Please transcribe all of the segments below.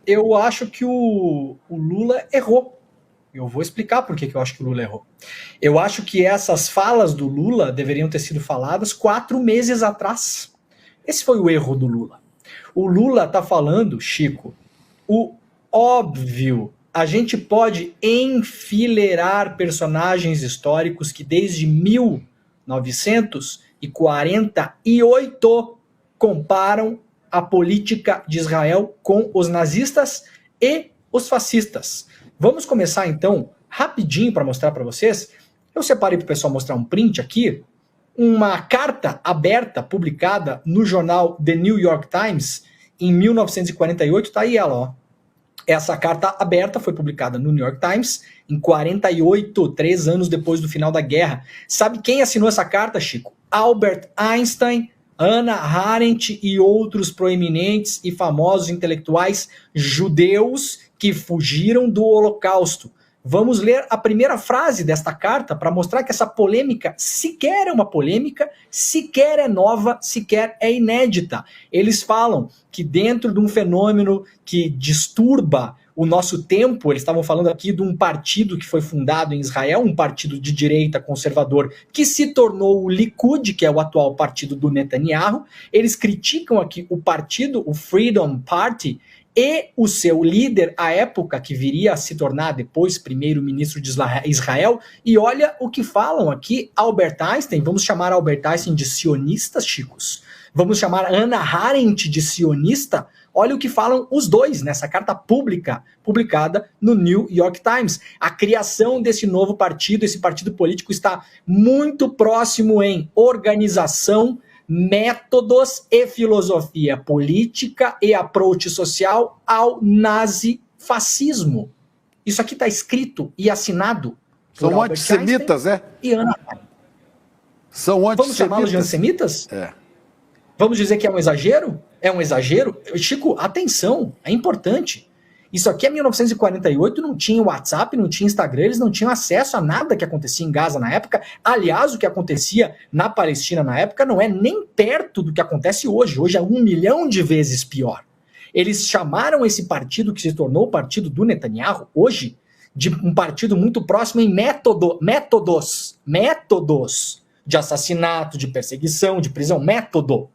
Eu acho que o Lula errou. Eu vou explicar por que eu acho que o Lula errou. Eu acho que essas falas do Lula deveriam ter sido faladas 4 meses atrás. Esse foi o erro do Lula. O Lula tá falando, Chico, o óbvio. A gente pode enfileirar personagens históricos que desde 1948 comparam a política de Israel com os nazistas e os fascistas. Vamos começar então rapidinho para mostrar para vocês. Eu separei para o pessoal mostrar um print aqui, uma carta aberta publicada no jornal The New York Times em 1948, tá aí ela, ó. Essa carta aberta foi publicada no New York Times em 48, 3 anos depois do final da guerra. Sabe quem assinou essa carta, Chico? Albert Einstein, Hannah Arendt e outros proeminentes e famosos intelectuais judeus que fugiram do Holocausto. Vamos ler a primeira frase desta carta para mostrar que essa polêmica sequer é uma polêmica, sequer é nova, sequer é inédita. Eles falam que dentro de um fenômeno que disturba o nosso tempo, eles estavam falando aqui de um partido que foi fundado em Israel, um partido de direita conservador, que se tornou o Likud, que é o atual partido do Netanyahu. Eles criticam aqui o partido, o Freedom Party, e o seu líder, à época, que viria a se tornar depois primeiro-ministro de Israel, e olha o que falam aqui, Albert Einstein, vamos chamar Albert Einstein de sionista, Chicos? Vamos chamar Hannah Arendt de sionista? Olha o que falam os dois nessa carta pública, publicada no New York Times. A criação desse novo partido, esse partido político, está muito próximo em organização, métodos e filosofia política e approach social ao nazifascismo. Isso aqui está escrito e assinado por São antissemitas, é? E Ana. São antissemitas. Vamos chamá-los de antissemitas? É. Vamos dizer que é um exagero? É um exagero? Chico, atenção, é importante. Isso aqui é 1948, não tinha WhatsApp, não tinha Instagram, eles não tinham acesso a nada que acontecia em Gaza na época. Aliás, o que acontecia na Palestina na época não é nem perto do que acontece hoje. Hoje é 1 milhão de vezes pior. Eles chamaram esse partido que se tornou o partido do Netanyahu, hoje, de um partido muito próximo em métodos de assassinato, de perseguição, de prisão, método,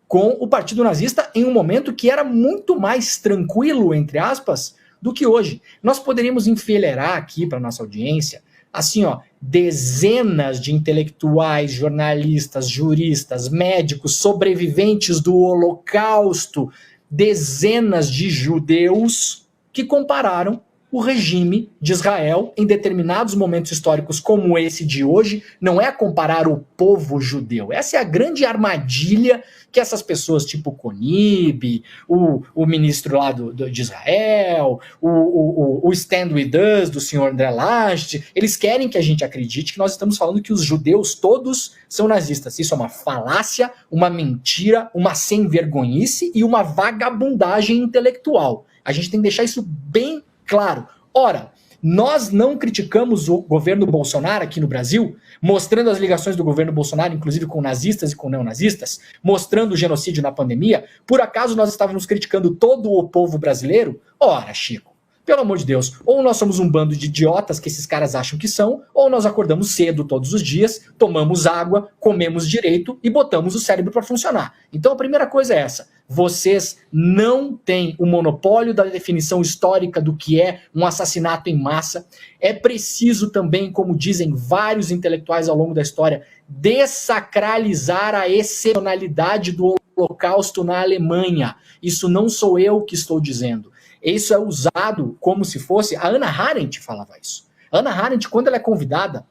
com o partido nazista em um momento que era muito mais tranquilo, entre aspas, do que hoje. Nós poderíamos enfileirar aqui para nossa audiência, assim, ó, dezenas de intelectuais, jornalistas, juristas, médicos, sobreviventes do Holocausto, dezenas de judeus que compararam o regime de Israel em determinados momentos históricos como esse de hoje. Não é comparar o povo judeu. Essa é a grande armadilha que essas pessoas tipo Conib, o ministro lá de Israel, o Stand With Us do senhor André Laje, eles querem que a gente acredite que nós estamos falando que os judeus todos são nazistas. Isso é uma falácia, uma mentira, uma sem-vergonhice e uma vagabundagem intelectual. A gente tem que deixar isso bem claro. Ora, nós não criticamos o governo Bolsonaro aqui no Brasil, mostrando as ligações do governo Bolsonaro, inclusive com nazistas e com neonazistas, mostrando o genocídio na pandemia. Por acaso nós estávamos criticando todo o povo brasileiro? Ora, Chico, pelo amor de Deus, ou nós somos um bando de idiotas que esses caras acham que são, ou nós acordamos cedo todos os dias, tomamos água, comemos direito e botamos o cérebro para funcionar. Então a primeira coisa é essa. Vocês não têm o monopólio da definição histórica do que é um assassinato em massa. É preciso também, como dizem vários intelectuais ao longo da história, dessacralizar a excepcionalidade do Holocausto na Alemanha. Isso não sou eu que estou dizendo. Isso é usado como se fosse... A Hannah Arendt falava isso. A Hannah Arendt, quando ela é convidada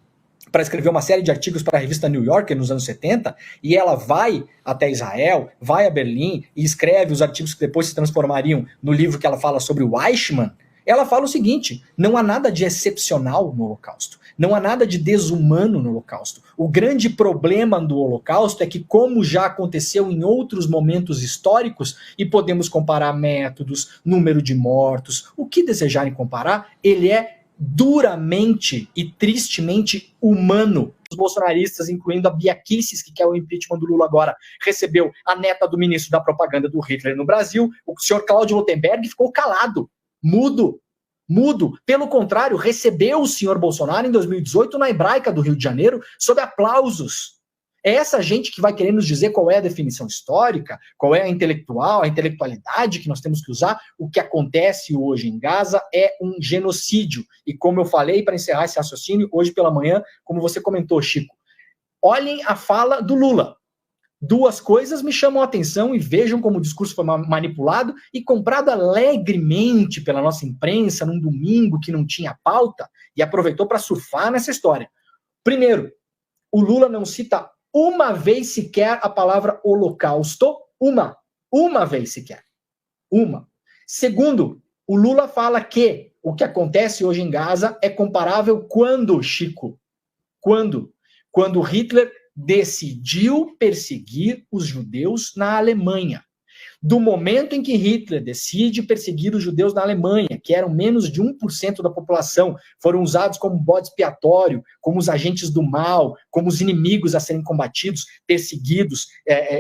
para escrever uma série de artigos para a revista New Yorker nos anos 70, e ela vai até Israel, vai a Berlim e escreve os artigos que depois se transformariam no livro que ela fala sobre o Eichmann, ela fala o seguinte: não há nada de excepcional no Holocausto, não há nada de desumano no Holocausto. O grande problema do Holocausto é que, como já aconteceu em outros momentos históricos, e podemos comparar métodos, número de mortos, o que desejarem comparar, ele é duramente e tristemente humano. bolsonaristas, incluindo a Bia Kicis, que quer o impeachment do Lula agora, recebeu a neta do ministro da propaganda do Hitler no Brasil. O senhor Cláudio Lotenberg ficou calado, mudo. Pelo contrário, recebeu o senhor Bolsonaro em 2018 na Hebraica do Rio de Janeiro, sob aplausos. É essa gente que vai querer nos dizer qual é a definição histórica, qual é a intelectualidade que nós temos que usar. O que acontece hoje em Gaza é um genocídio. E como eu falei, para encerrar esse raciocínio, hoje pela manhã, como você comentou, Chico, olhem a fala do Lula. Duas coisas me chamam a atenção e vejam como o discurso foi manipulado e comprado alegremente pela nossa imprensa num domingo que não tinha pauta e aproveitou para surfar nessa história. Primeiro, o Lula não cita uma vez sequer a palavra holocausto, uma vez sequer. Segundo, o Lula fala que o que acontece hoje em Gaza é comparável quando, Chico? Quando Hitler decidiu perseguir os judeus na Alemanha. Do momento em que Hitler decide perseguir os judeus na Alemanha, que eram menos de 1% da população, foram usados como bode expiatório, como os agentes do mal, como os inimigos a serem combatidos, perseguidos,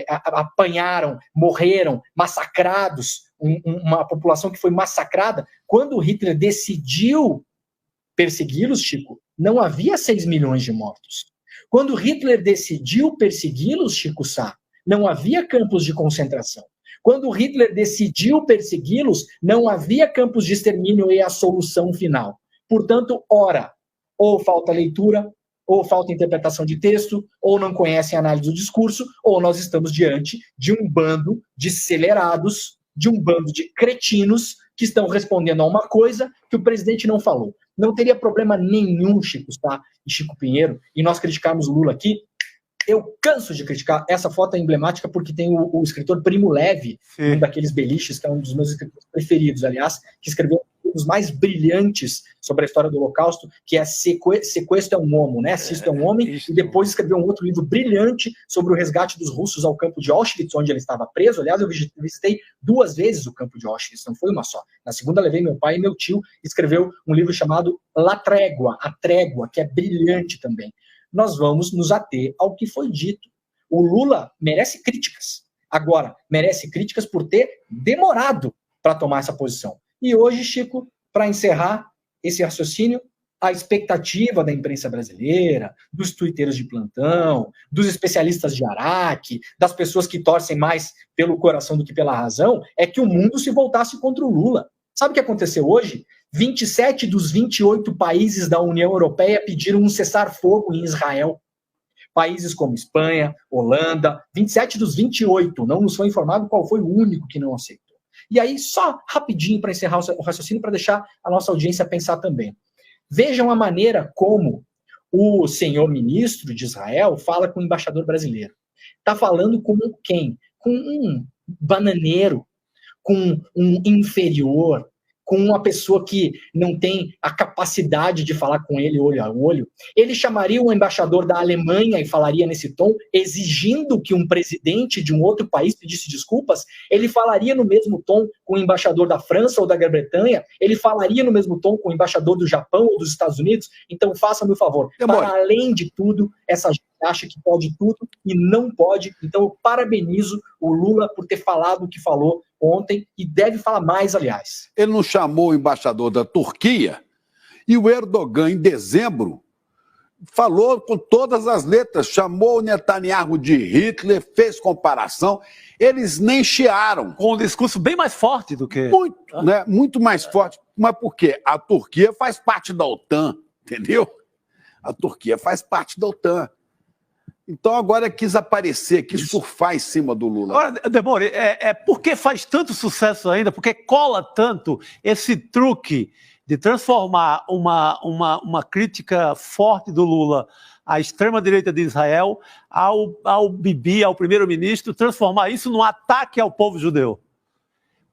apanharam, morreram, massacrados, uma população que foi massacrada. Quando Hitler decidiu persegui-los, Chico, não havia 6 milhões de mortos. Quando Hitler decidiu persegui-los, Chico Sá, não havia campos de concentração. Quando Hitler decidiu persegui-los, não havia campos de extermínio e a solução final. Portanto, ora, ou falta leitura, ou falta interpretação de texto, ou não conhecem a análise do discurso, ou nós estamos diante de um bando de acelerados, de um bando de cretinos que estão respondendo a uma coisa que o presidente não falou. Não teria problema nenhum, Chico Sá e Chico Pinheiro, e nós criticarmos Lula aqui. Eu canso de criticar. Essa foto é emblemática porque tem o escritor Primo Levi, um daqueles beliches, que é um dos meus escritores preferidos, aliás, que escreveu um dos mais brilhantes sobre a história do Holocausto, que é Sequestro é um Homo, né? Sisto é um homem, e depois escreveu um outro livro brilhante sobre o resgate dos russos ao campo de Auschwitz, onde ele estava preso. Aliás, eu visitei 2 vezes o campo de Auschwitz, não foi uma só. Na segunda, levei meu pai e meu tio, escreveu um livro chamado La Trégua, A Trégua, que é brilhante também. Nós vamos nos ater ao que foi dito. O Lula merece críticas. Agora, merece críticas por ter demorado para tomar essa posição. E hoje, Chico, para encerrar esse raciocínio, a expectativa da imprensa brasileira, dos tuiteiros de plantão, dos especialistas de Araque, das pessoas que torcem mais pelo coração do que pela razão, é que o mundo se voltasse contra o Lula. Sabe o que aconteceu hoje? 27 dos 28 países da União Europeia pediram um cessar-fogo em Israel. Países como Espanha, Holanda, 27 dos 28, não nos foi informado qual foi o único que não aceitou. E aí, só rapidinho para encerrar o raciocínio, para deixar a nossa audiência pensar também. Vejam a maneira como o senhor ministro de Israel fala com o embaixador brasileiro. Está falando com quem? Com um bananeiro, com um inferior, com uma pessoa que não tem a capacidade de falar com ele olho a olho. Ele chamaria um embaixador da Alemanha e falaria nesse tom, exigindo que um presidente de um outro país pedisse desculpas? Ele falaria no mesmo tom com o embaixador da França ou da Grã-Bretanha? Ele falaria no mesmo tom com o embaixador do Japão ou dos Estados Unidos? Então faça-me o favor. Para além de tudo, essa gente acha que pode tudo e não pode. Então eu parabenizo o Lula por ter falado o que falou ontem, e deve falar mais, aliás. Ele não chamou o embaixador da Turquia, e o Erdogan, em dezembro, falou com todas as letras, chamou o Netanyahu de Hitler, fez comparação, eles nem chiaram. Com um discurso bem mais forte do que... Muito, né? Muito mais forte. Mas por quê? A Turquia faz parte da OTAN, entendeu? A Turquia faz parte da OTAN. Então agora quis aparecer, quis surfar em cima do Lula. Agora, Demore, por que faz tanto sucesso ainda? Por que cola tanto esse truque de transformar uma crítica forte do Lula à extrema-direita de Israel, ao Bibi, ao primeiro-ministro, transformar isso num ataque ao povo judeu?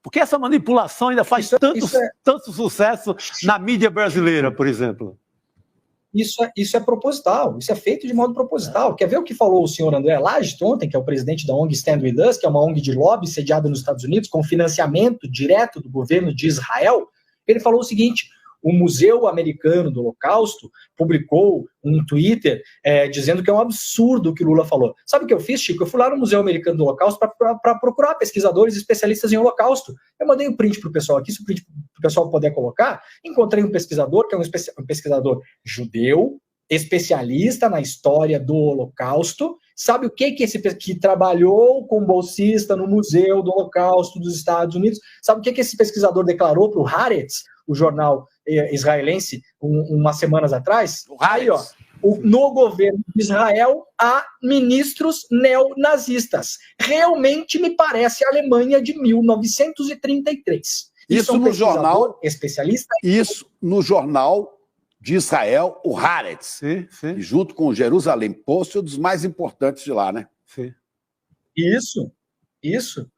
Por que essa manipulação ainda faz tanto sucesso na mídia brasileira, por exemplo? Isso é proposital, isso é feito de modo proposital. Quer ver o que falou o senhor André Laget ontem, que é o presidente da ONG Stand With Us, que é uma ONG de lobby sediada nos Estados Unidos, com financiamento direto do governo de Israel? Ele falou o seguinte: O Museu Americano do Holocausto publicou um Twitter dizendo que é um absurdo o que o Lula falou. Sabe o que eu fiz, Chico? Eu fui lá no Museu Americano do Holocausto para procurar pesquisadores e especialistas em Holocausto. Eu mandei um print para o pessoal aqui, se o print para o pessoal puder colocar. Encontrei um pesquisador, que é um pesquisador judeu, especialista na história do Holocausto. Sabe o que que trabalhou com bolsista no Museu do Holocausto dos Estados Unidos? Sabe o que esse pesquisador declarou para o Haaretz, o jornal israelense, umas semanas atrás? Aí, ó, no governo de Israel há ministros neonazistas. Realmente me parece a Alemanha de 1933. Isso no jornal especialista. Isso no jornal de Israel, o Haaretz, sim. junto com o Jerusalém Post, um dos mais importantes de lá, né? Sim. Isso.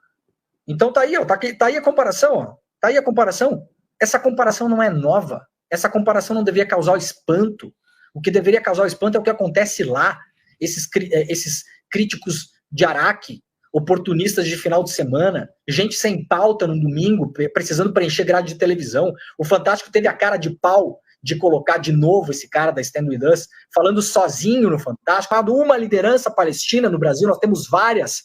Então tá aí, ó, tá aí a comparação, ó. Tá aí a comparação. Essa comparação não é nova. Essa comparação não deveria causar espanto. O que deveria causar espanto é o que acontece lá. Esses críticos de Araque, oportunistas de final de semana, gente sem pauta no domingo, precisando preencher grade de televisão. O Fantástico teve a cara de pau de colocar de novo esse cara da Stand With Us, falando sozinho no Fantástico, uma liderança palestina no Brasil, nós temos várias,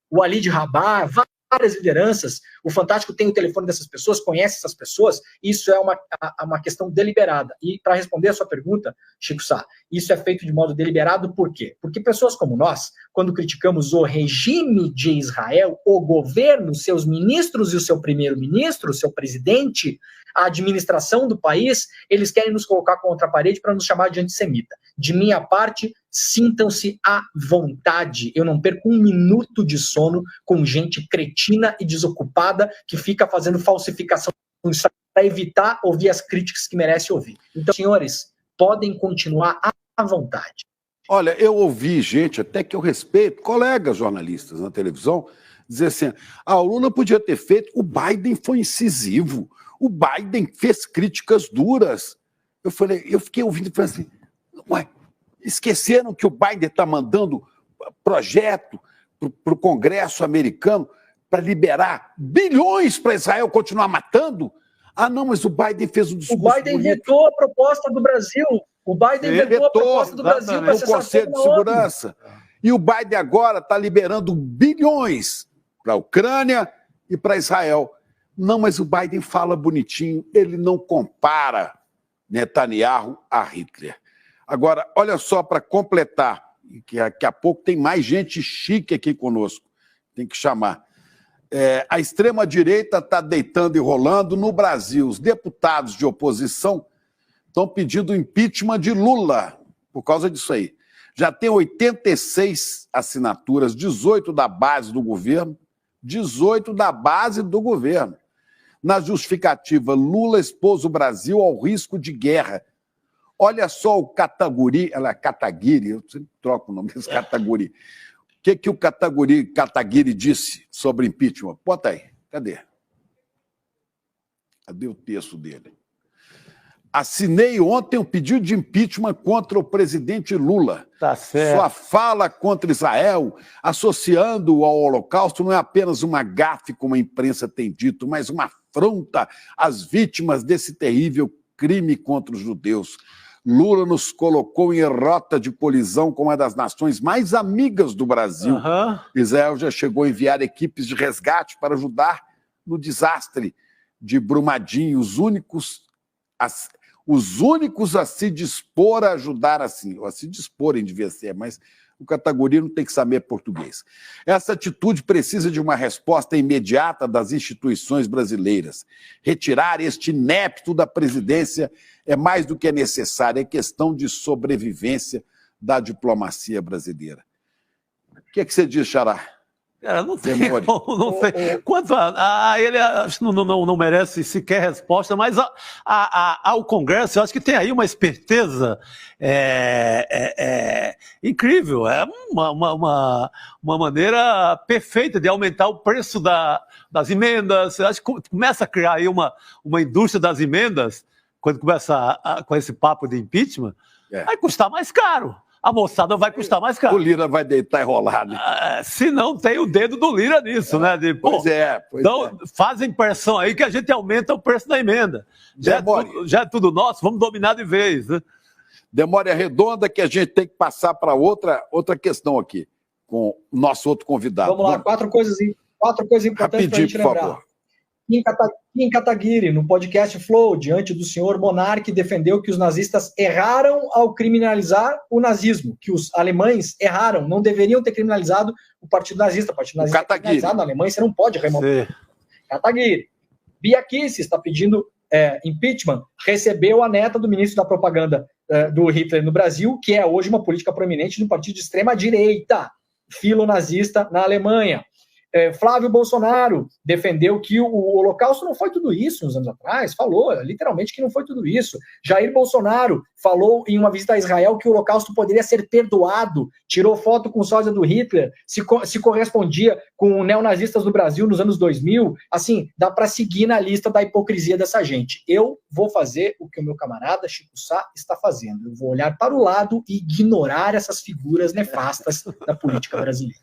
o Ali de Rabah, várias lideranças, o Fantástico tem o telefone dessas pessoas, conhece essas pessoas, isso é uma questão deliberada. E para responder a sua pergunta, Chico Sá, isso é feito de modo deliberado por quê? Porque pessoas como nós, quando criticamos o regime de Israel, o governo, seus ministros e o seu primeiro-ministro, o seu presidente, a administração do país, eles querem nos colocar contra a parede para nos chamar de antissemita. De minha parte, sintam-se à vontade. Eu não perco um minuto de sono com gente cretina e desocupada que fica fazendo falsificação para evitar ouvir as críticas que merece ouvir. Então, senhores, podem continuar à vontade. Olha, eu ouvi gente, até que eu respeito, colegas jornalistas na televisão, dizer assim, o Lula podia ter feito, o Biden foi incisivo, o Biden fez críticas duras. Eu fiquei ouvindo e falei assim, ué, esqueceram que o Biden está mandando projeto para o Congresso americano para liberar bilhões para Israel continuar matando? Ah, não, mas o Biden fez um discurso. O Biden vetou a proposta do Brasil. O Biden vetou a proposta do Brasil para o Conselho de Segurança. E o Biden agora está liberando bilhões para a Ucrânia e para Israel. Não, mas o Biden fala bonitinho, ele não compara Netanyahu a Hitler. Agora, olha só, para completar, que daqui a pouco tem mais gente chique aqui conosco, tem que chamar. A extrema-direita está deitando e rolando no Brasil. Os deputados de oposição estão pedindo impeachment de Lula por causa disso aí. Já tem 86 assinaturas, 18 da base do governo, 18 da base do governo. Na justificativa, Lula expôs o Brasil ao risco de guerra. Olha só o Kataguiri, eu sempre troco o nome desse Kataguiri. O que o Kataguiri disse sobre impeachment? Bota aí, cadê? Cadê o texto dele? Assinei ontem um pedido de impeachment contra o presidente Lula. Tá certo. Sua fala contra Israel, associando-o ao Holocausto, não é apenas uma gafe, como a imprensa tem dito, mas uma afronta às vítimas desse terrível crime contra os judeus. Lula nos colocou em rota de colisão com uma das nações mais amigas do Brasil. Israel já chegou a enviar equipes de resgate para ajudar no desastre de Brumadinho, os únicos a se dispor a ajudar assim, ou a se disporem devia ser, mas o Kataguiri não tem que saber português. Essa atitude precisa de uma resposta imediata das instituições brasileiras. Retirar este inepto da presidência é mais do que é necessário, é questão de sobrevivência da diplomacia brasileira. O que você diz, Xará? Cara, não tem como, não tem. Quanto a ele, acho que não merece sequer resposta, mas ao Congresso, eu acho que tem aí uma esperteza incrível. É uma maneira perfeita de aumentar o preço das emendas. Eu acho que começa a criar aí uma indústria das emendas, quando começa com esse papo de impeachment, vai custar mais caro. a moçada vai custar mais caro. O Lira vai deitar e rolar, né? Se não tem o dedo do Lira nisso, né? Pois é. Então, fazem pressão aí que a gente aumenta o preço da emenda. Já é tudo nosso, vamos dominar de vez, né? Demora redonda que a gente tem que passar para outra questão aqui, com o nosso outro convidado. Vamos lá, quatro coisas importantes para a gente lembrar. Favor. Kim Kataguiri, no podcast Flow, diante do senhor Monark, defendeu que os nazistas erraram ao criminalizar o nazismo, que os alemães erraram, não deveriam ter criminalizado o Partido Nazista. O Partido Nazista é criminalizado na Alemanha, você não pode remover. Kataguiri. Bia Kicis está pedindo impeachment, recebeu a neta do ministro da propaganda do Hitler no Brasil, que é hoje uma política proeminente do partido de extrema-direita, filonazista na Alemanha. Flávio Bolsonaro defendeu que o Holocausto não foi tudo isso uns anos atrás, falou literalmente que não foi tudo isso. Jair Bolsonaro falou em uma visita a Israel que o Holocausto poderia ser perdoado, tirou foto com o sósia do Hitler, se correspondia com neonazistas do Brasil nos anos 2000, assim, dá para seguir na lista da hipocrisia dessa gente. Eu vou fazer o que o meu camarada Chico Sá está fazendo, eu vou olhar para o lado e ignorar essas figuras nefastas da política brasileira.